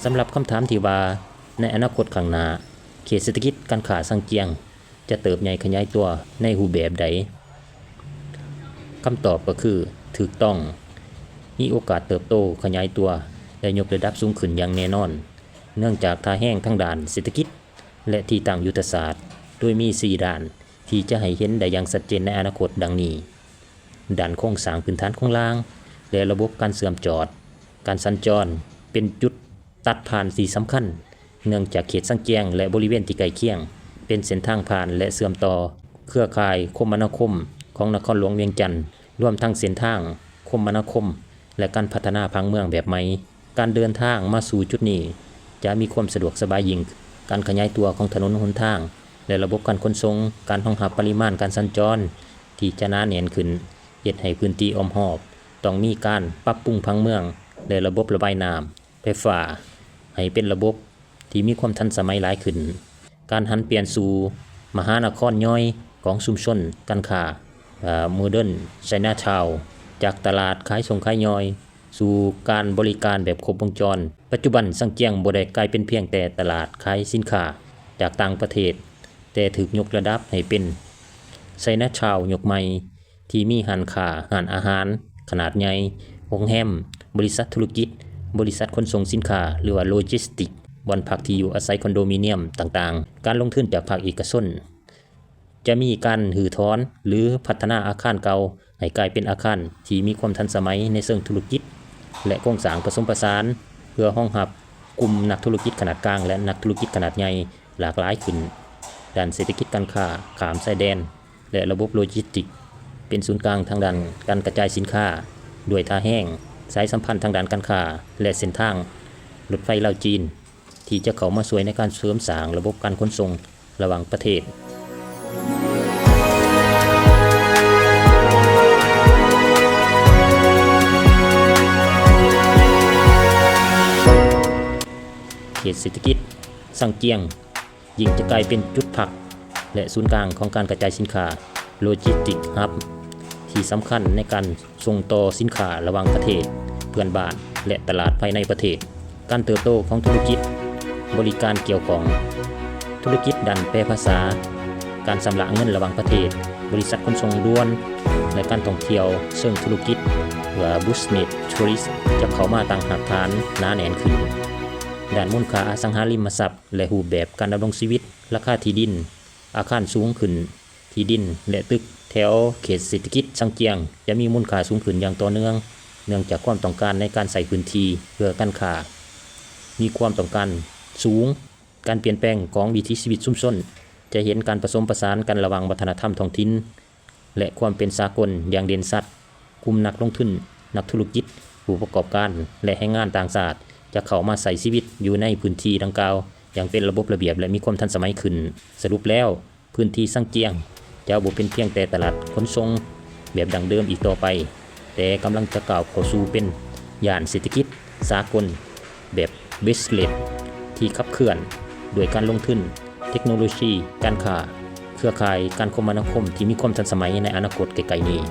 ำหรับคำถามที่ว่าในอนาคตข้างหน้าเขตเศรษฐกิจการค้าซังเกียงจะเติบใหญ่ขยายตัวในรูปแบบใดคำตอบก็คือถูกต้องมีโอกาสเติบโตขยายตัวและยกระดับสูงขึ้นอย่างแน่นอนเนื่องจากท่าแห้งทั้งด้านเศรษฐกิจและที่ตั้งยุทธศาสตร์โดยมี4ด้านที่จะให้เห็นได้อย่างชัดเจนในอนาคตดังนี้ด้านโครงสร้างพื้นฐานของรางและระบบการเชื่อมจอดการสัญจรเป็นจุดตัดผ่านที่สำคัญเนื่องจากเขตซังเกียงและบริเวณที่ใกล้เคียงเป็นเส้นทางผ่านและเชื่อมต่อเครือข่ายคมนาคมของนครหลวงเวียงจันทน์รวมทั้งเส้นทางคมนาคมและการพัฒนาผังเมืองแบบใหม่การเดินทางมาสู่จุดนี้จะมีความสะดวกสบายยิ่งการขยายตัวของถนนหนทางและระบบการขนส่งการรองรับปริมาณการสัญจรที่จะหนาแน่นขึ้นเฮ็ดให้พื้นที่อ้อมรอบต้องมีการปรับปรุงผังเมืองและระบบระบายน้ำไฟฟ้าให้เป็นระบบที่มีความทันสมัยหลายขึ้นการหันเปลี่ยนสู่มหานครย่อยของชุมชนการค้าโมเดิร์นไชน่าทาวน์จากตลาดขายส่งขายย่อยสู่การบริการแบบครบวงจรปัจจุบันซังเกียงบ่ได้กลายเป็นเพียงแต่ตลาดขายสินค้าจากต่างประเทศแต่ถูกยกระดับให้เป็นไชน่าทาวน์ยกใหม่ที่มีร้านค้าร้านอาหารขนาดใหญ่โรงแรมบริษัทธุรกิจบริษัทขนส่งสินค้าหรือว่าโลจิสติกบ่อนพักที่อยู่อาศัยคอนโดมิเนียมต่างๆการลงทุนจากภาคเอกชนจะมีการหือถอนหรือพัฒนาอาคารเก่าให้กลายเป็นอาคารที่มีความทันสมัยในเชิงธุรกิจและโครงสร้างผสมผสานเพื่อรองรับกลุ่มนักธุรกิจขนาดกลางและนักธุรกิจขนาดใหญ่หลากหลายขึ้นด้านเศรษฐกิจการค้าข้ามชายแดนและระบบโลจิสติกเป็นศูนย์กลางทางด้านการกระจายสินค้าด้วยท่าแห้งสายสัมพันธ์ทางด้านการค้าและเส้นทางรถไฟลาวจีนที่จะเข้ามาช่วยในการเสริมสร้างระบบการขนส่งระหว่างประเทศเขตเศรษฐกิจซังเกียงยิ่งจะกลายเป็นจุดพักและศูนย์กลางของการกระจายสินค้าโลจิสติกฮับที่สำคัญในการส่งต่อสินค้าระหว่างประเทศเพื่อนบ้านและตลาดภายในประเทศการเติบโตของธุรกิจบริการเกี่ยวของธุรกิจด้านแปลภาษาการชำระเงินระหว่างประเทศบริษัทขนส่งด่วนและการท่องเที่ยวเชิงธุรกิจหรือ Business Tourist จะเข้ามาตั้งหากฐานหนาแน่นขึ้นด้านมูลค่าอสังหาริมทรัพย์และรูปแบบการดำรงชีวิตราคาที่ดินอาคารสูงขึ้นที่ดินและตึกแถวเขตเศรษฐกิจซังเกียงจะมีมูลค่าสูงขึ้นอย่างต่อเนื่องจากความต้องการในการใช้พื้นที่เพื่อการค้ามีความต้องการสูงการเปลี่ยนแปลงของวิถีชีวิตชุมชนจะเห็นการผสมผสานกันระหว่างวัฒนธรรมท้องถิ่นและความเป็นสากลอย่างเด่นชัดกลุ่มนักลงทุนนักธุรกิจผู้ประกอบการและแรงงานต่างชาติจะเข้ามาใช้ชีวิตอยู่ในพื้นที่ดังกล่าวอย่างเป็นระบบระเบียบและมีความทันสมัยขึ้นสรุปแล้วพื้นที่ซังเกียงจะบ่เป็นเพียงแต่ตลาดขนส่งแบบดังเดิมอีกต่อไปแต่กำลังจะก้าวเข้าสู่เป็นย่านเศรษฐกิจสากลแบบเบสเลสที่ขับเคลื่อนด้วยการลงทุนเทคโนโลยีการค้าเครือข่ายการคมนาคมที่มีความทันสมัยในอนาคตไกลๆนี้